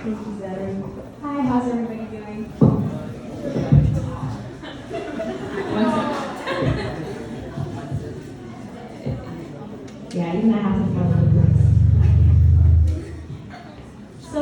Thank you, Zeddy. Hi, how's everybody doing? One second. Yeah, even I have to follow the rules. So,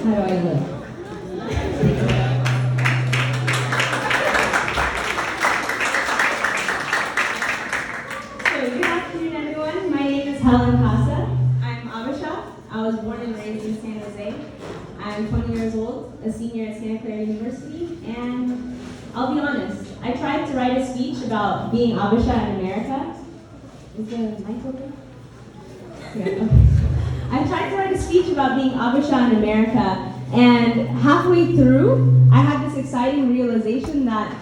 how do I look? So, good afternoon, everyone. My name is Helen Casa. I'm Abisha. I was born and raised in San Jose. I'm 20 years old, a senior at Santa Clara University, and I'll be honest, I tried to write a speech about being Abisha in America. Is the mic open? Yeah, okay. I tried to write a speech about being Abisha in America, and halfway through, I had this exciting realization that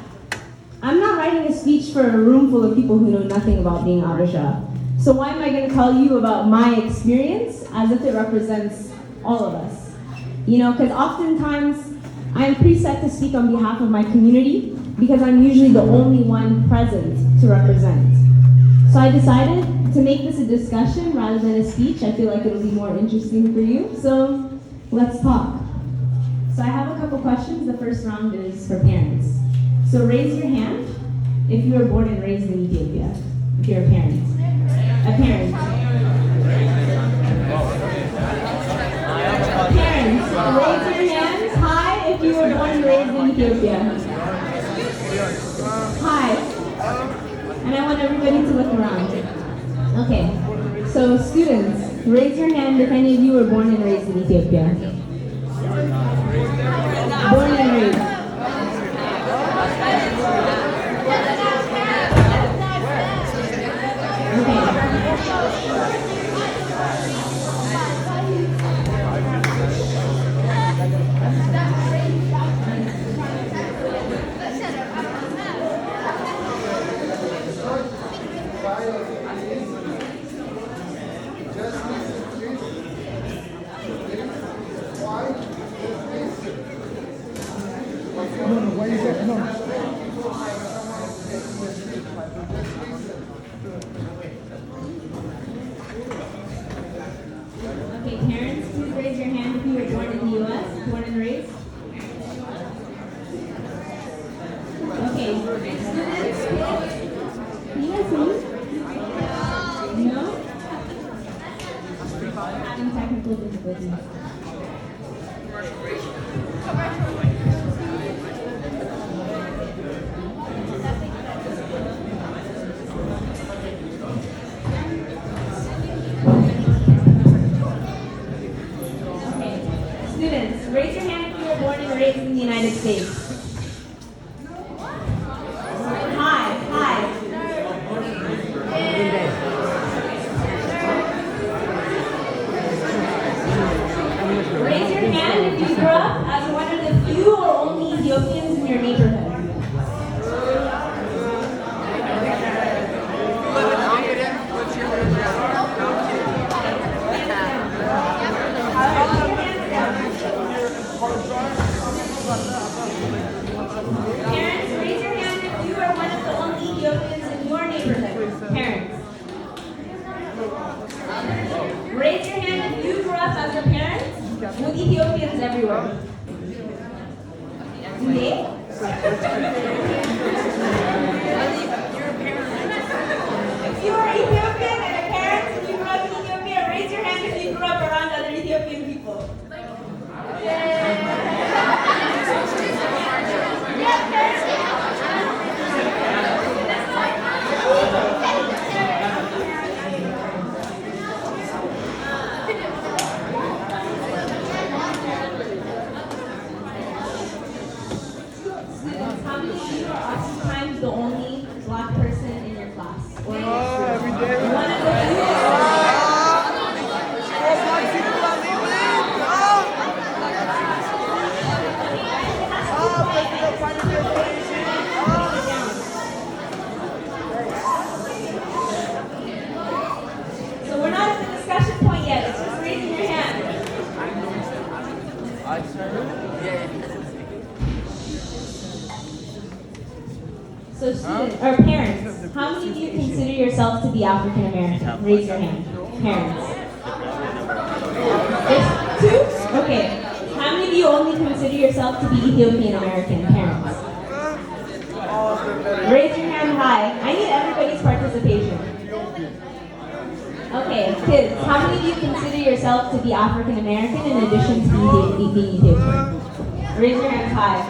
I'm not writing a speech for a room full of people who know nothing about being Abisha. So why am I going to tell you about my experience as if it represents all of us? You know, because oftentimes I'm preset to speak on behalf of my community because I'm usually the only one present to represent. So I decided to make this a discussion rather than a speech. I feel like it'll be more interesting for you. So let's talk. So I have a couple questions. The first round is for parents. So raise your hand if you were born and raised in Ethiopia, if you're a parent. A parent. Parents, raise your hands high if you were born and raised in Ethiopia. High. And I want everybody to look around. Okay. So students, raise your hand if any of you were born and raised in Ethiopia. Born and raised. Okay, parents, please raise your hand if you were born in the U.S., born and raised. Okay, students, can you guys see? No? Having technical difficulties. Students, raise your hand if you were born and raised in the United States. High, high. Raise your hand if you grew up as one of the few or only Ethiopians in your neighborhood. Parents, raise your hand if you are one of the only Ethiopians in your neighborhood. Parents. Raise your hand if you grew up as a parent with Ethiopians everywhere. Today? If you are Ethiopian and a parent and you grew up in Ethiopia, raise your hand if you grew up around other Ethiopian people. Students, how many of you So students, or parents, how many of you consider yourself to be African American? Raise your hand. Parents. There's two? Okay. How many of you only consider yourself to be Ethiopian American? Parents. Raise your hand high. I need everybody's participation. Okay, kids, how many of you consider yourself to be African American in addition to being Ethiopian? Raise your hands high.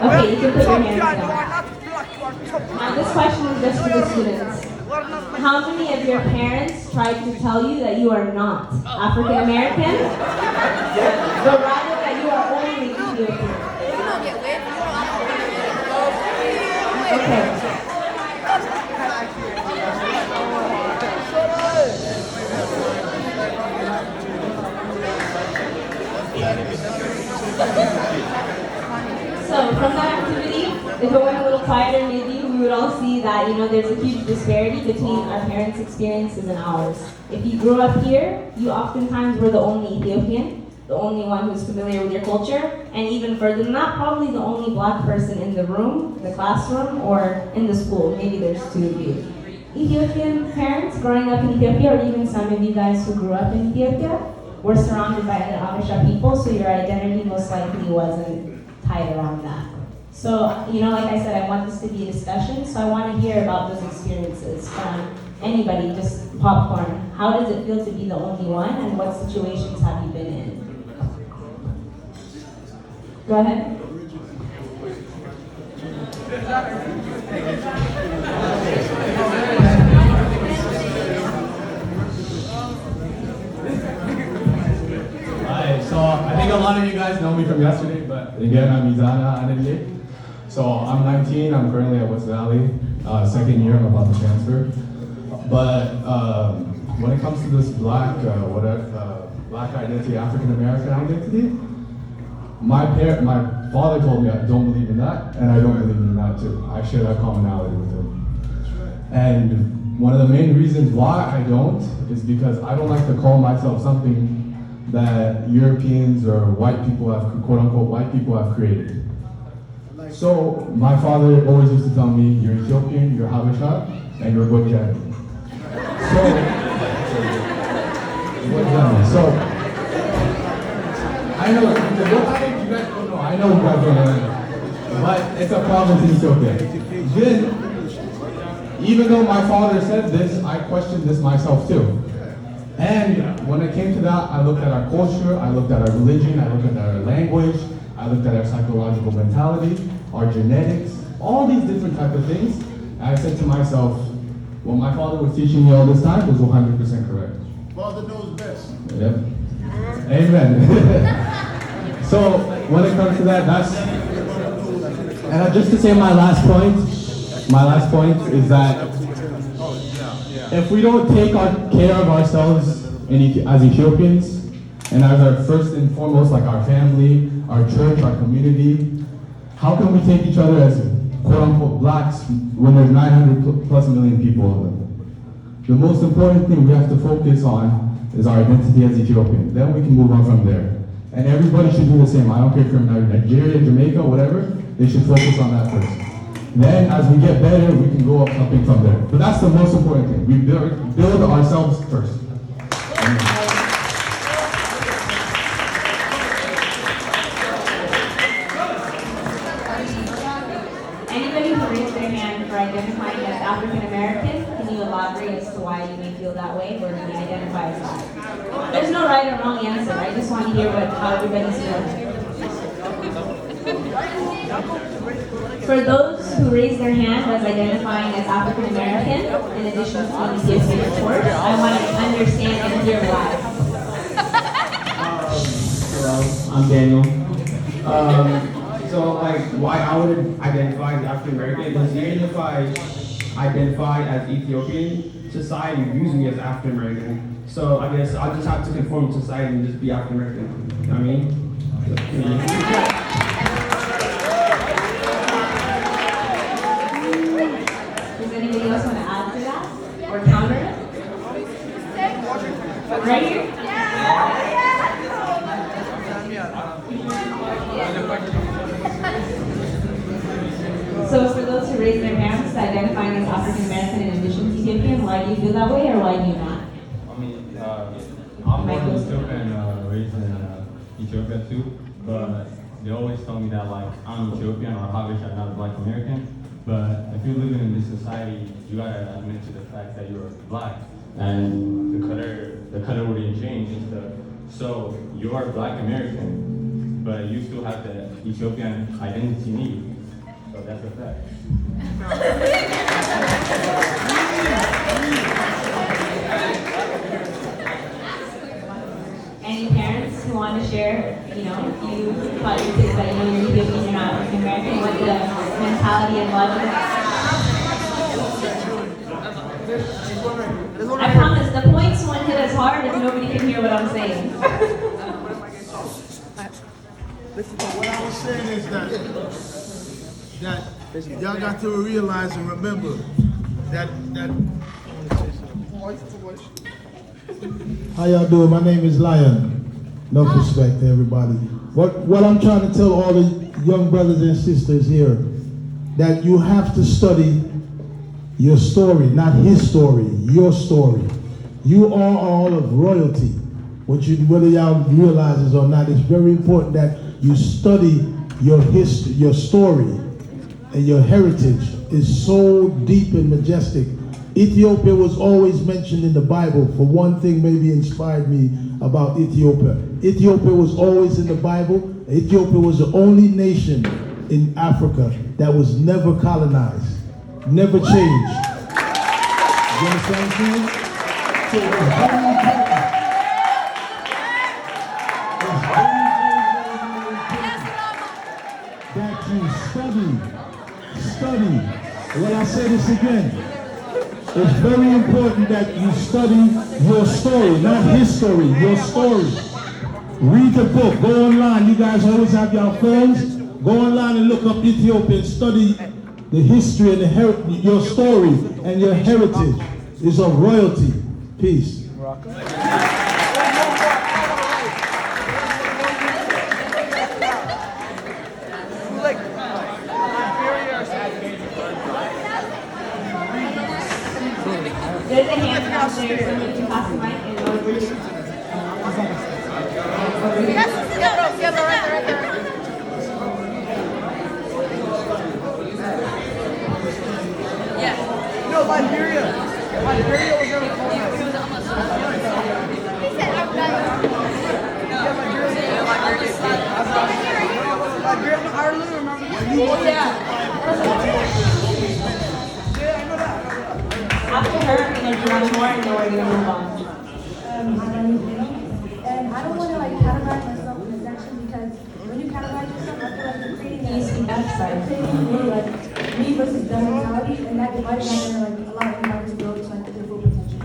Okay, you can put your hands down. Now this question is just for the students. How many of your parents tried to tell you that you are not African American, but rather that you are only Ethiopian? Okay. So from that activity, if it went a little quieter, maybe we would all see that, there's a huge disparity between our parents' experiences and ours. If you grew up here, you oftentimes were the only Ethiopian, the only one who's familiar with your culture, and even further than that, probably the only black person in the room, the classroom, or in the school. Maybe there's two of you. Ethiopian parents growing up in Ethiopia, or even some of you guys who grew up in Ethiopia, were surrounded by other Habesha people, so your identity most likely wasn't tied around that. So, like I said, I want this to be a discussion, so I want to hear about those experiences from anybody, just popcorn. How does it feel to be the only one, and what situations have you been in? Go ahead. Hi, so I think a lot of you guys know me from yesterday, but again, I'm Izana Anadje. So I'm 19, I'm currently at West Valley, second year, I'm about to transfer. But when it comes to this black identity, African American identity, my father told me I don't believe in that, and I don't believe in that too. I share that commonality with him. And one of the main reasons why I don't is because I don't like to call myself something that Europeans or white people have, quote unquote, white people have created. So my father always used to tell me, you're Ethiopian, you're Habesha, and you're Gojani. So I know, you guys don't know, I know you guys don't know, but it's a problem in Ethiopia. Then, even though my father said this, I questioned this myself too. And when it came to that, I looked at our culture, I looked at our religion, I looked at our language, I looked at our psychological mentality, our genetics, all these different type of things. And I said to myself, what my father was teaching me all this time was 100% correct. Father knows best. Yep. Amen. So when it comes to that, and just to say my last point is that if we don't take care of ourselves as Ethiopians, and as our first and foremost, like our family, our church, our community, how can we take each other as quote-unquote blacks when there's 900 plus million people of them? The most important thing we have to focus on is our identity as Ethiopian. Then we can move on from there. And everybody should do the same. I don't care if you're from Nigeria, Jamaica, whatever, they should focus on that first. Then, as we get better, we can go up something from there. But that's the most important thing. We build ourselves first. Anybody who raised their hand for identifying as African American, can you elaborate as to why you may feel that way or may identify as that? There's no right or wrong answer. I just want to hear how everybody's feeling. For those who raise their hand as identifying as African American, in addition to being Ethiopian, of course, I want to understand and hear why. Hello, I'm Daniel. So, why I would identify as African American is even if I identify as Ethiopian, society views me as African American. So I guess I'll just have to conform to society and just be African American. You know what I mean? Does anybody else want to add to that or counter it? Right here? So for those who raise their parents identifying as African American in addition to Ethiopian? Why do you feel that way, or why do you not? I mean, I'm born in Ethiopia and raised in Ethiopia too, but they always tell me that like I'm Ethiopian or Habesha, not a Black American. But if you're living in this society, you gotta admit to the fact that you're Black, and the color wouldn't change and stuff. So you are Black American, but you still have the Ethiopian identity need. So that's a fact. Any parents who want to share, you taught your kids that you're Ethiopian, you're not African American, what the mentality and logic? I promise, the points won't hit as hard if nobody can hear what I'm saying. What I was saying is that y'all got to realize and remember that how y'all doing? My name is Lion. No respect to everybody. What I'm trying to tell all the young brothers and sisters here, that you have to study your story, not his story, your story. You are all of royalty. Whether y'all realize this or not, it's very important that you study your history, your story, and your heritage is so deep and majestic. Ethiopia was always mentioned in the Bible. For one thing, maybe inspired me about Ethiopia. Ethiopia was always in the Bible. Ethiopia was the only nation in Africa that was never colonized, never changed. You understand what I'm saying? So it's very important. That you study. Well, I say this again. It's very important that you study your story, not his story, your story. Read the book, go online. You guys always have your phones. Go online and look up Ethiopia and study the history and your story and your heritage is of royalty. Peace. There's a hand downstairs, and you can pass the mic and go over to No, Liberia was never colonized. Liberia, I literally remember. after her, and then do one more, and then we're gonna move on. And I don't want to categorize myself in a section because when you categorize yourself, I feel like you're creating Can you speak up? Sorry. me versus them mentality, and that divided not gonna allow anybody to grow to their full potential.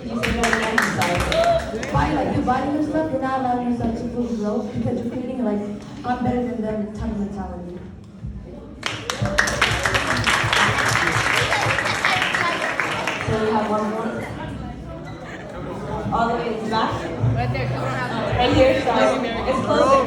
Can you say that again? Sorry. By dividing yourself, you're not allowing yourself to fully grow because you're creating I'm better than them type of mentality. So we have one more. All the way to the back. Right there. Right here, sorry. It's closer.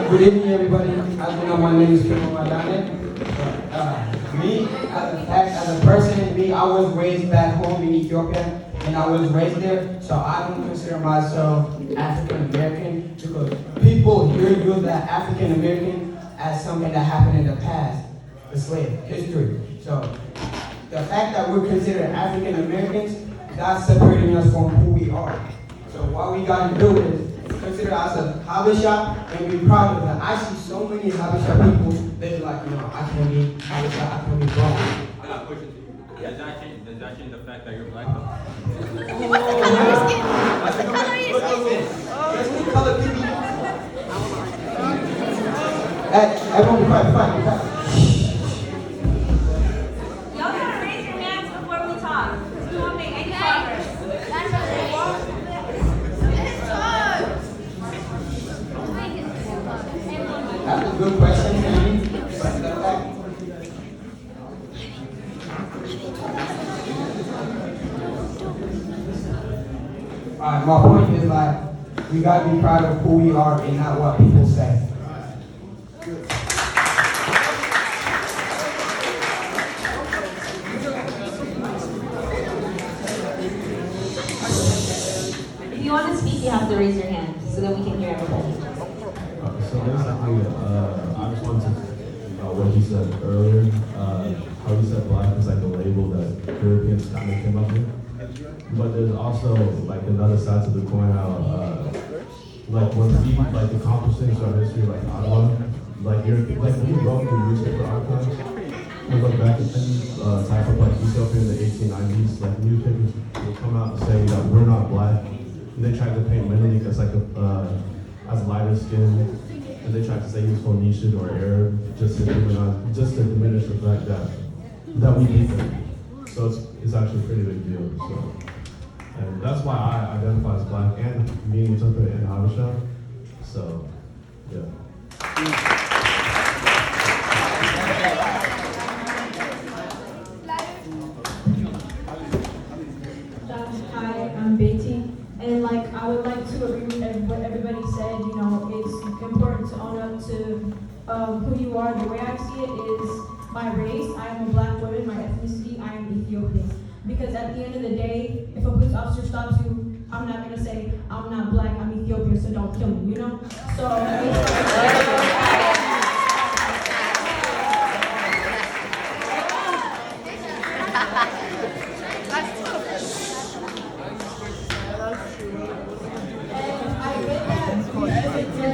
Good evening, everybody. As you know, my name is Kimo Madane. Me, as a person, I was raised back home in Ethiopia, and I was raised there, so I don't consider myself African American because people here use that African American as something that happened in the past, the slave history. So the fact that we're considered African Americans, that's separating us from who we are. So what we got to do is consider ourselves Habesha and be proud of that. I see so many Habesha people, they're like, I can be Habesha, I can be wrong. I got a question to you. Does that change the fact that you're Black though? Everyone be quiet. Y'all gotta raise your hands before we talk, because we won't make any progress. a good question for me. Alright, my point is like, we gotta be proud of who we are and not what people say. If you want to speak, you have to raise your hand so that we can hear everybody. So basically, I just wanted to what he said earlier, how he said black is like a label that Europeans kind of came up with. But there's also like another side to the coin how like when we like accomplish things through our history, like Ottawa, like when you go through newspaper archives, we look back at things, type of like Ethiopia in the 1890s, like newspapers will come out and say that we're not black. And they tried to paint Menelik as like as lighter skin, and they tried to say he was Phoenician or Arab, just to diminish the fact that we beat them. So it's actually a pretty big deal. So, and that's why I identify as black, and me and Ethiopia and Habesha. So, yeah. Hi, I'm Betty, and like I would like to agree with what everybody said. You know, it's important to own up to who you are. The way I see it is my race. I am a black woman. My ethnicity, I am Ethiopian. Because at the end of the day, if a police officer stops you, I'm not gonna say I'm not black. I'm Ethiopian, so don't kill me. You know. So.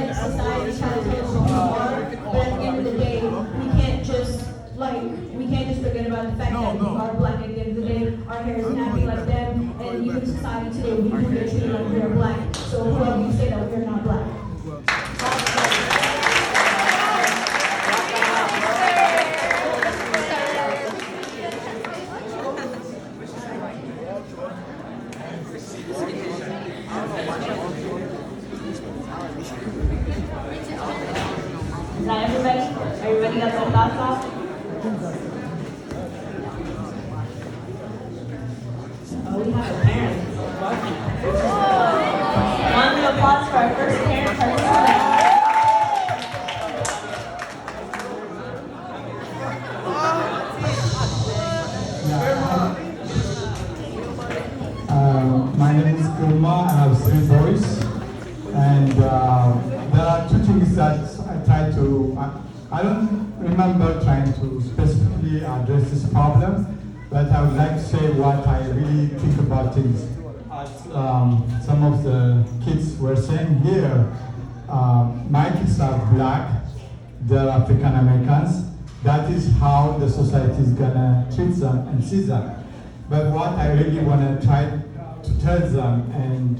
Society trying to tell us who we are, but at the end of the day, we can't just forget about the fact that we are black. At the end of the day, our hair is nappy like them, and even society today, we do get treated like we are black. So whoever you say that we're not black. Is that everybody? Everybody got their thoughts off? Oh, we have a parent. Round of applause for our first parent participant. My name is Kurma. I have 3 boys, and there are 2 things that I try to. I don't remember trying to specifically address this problem, but I would like to say what I really think about things. As some of the kids were saying here, my kids are black, they're African Americans. That is how the society is gonna treat them and see them. But what I really wanna try to tell them and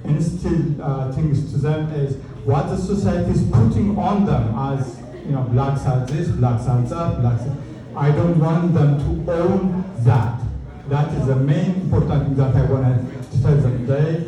instill things to them is what the society is putting on them as, you know, blacks are this, blacks are that, blacks are... I don't want them to own that. That is the main important thing that I want to tell them. They're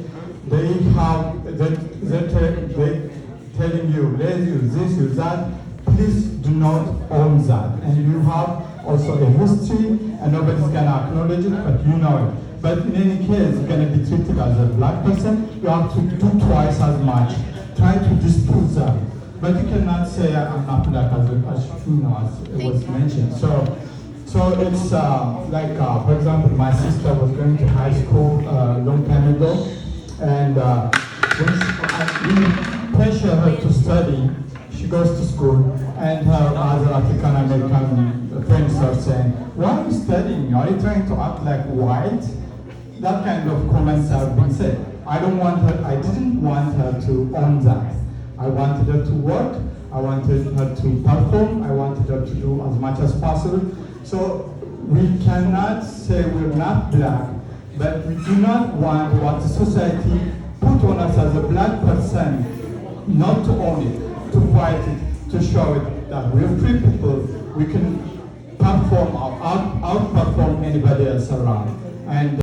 telling you, let's use this, use that. Please do not own that. And you have also a history, and nobody's gonna acknowledge it, but you know it. But in any case, you're gonna be treated as a black person. You have to do twice as much. Try to dispose them. But you cannot say I'm not black as you know, as it was mentioned. So it's like, for example, my sister was going to high school a long time ago, and when we pressure her to study, she goes to school, and her other African American friends are saying, "Why are you studying? Are you trying to act like white?" That kind of comments have been said. I didn't want her to own that. I wanted her to work, I wanted her to perform, I wanted her to do as much as possible. So we cannot say we're not black, but we do not want what the society put on us as a black person, not to own it, to fight it, to show it that we're free people, we can perform or outperform anybody else around. And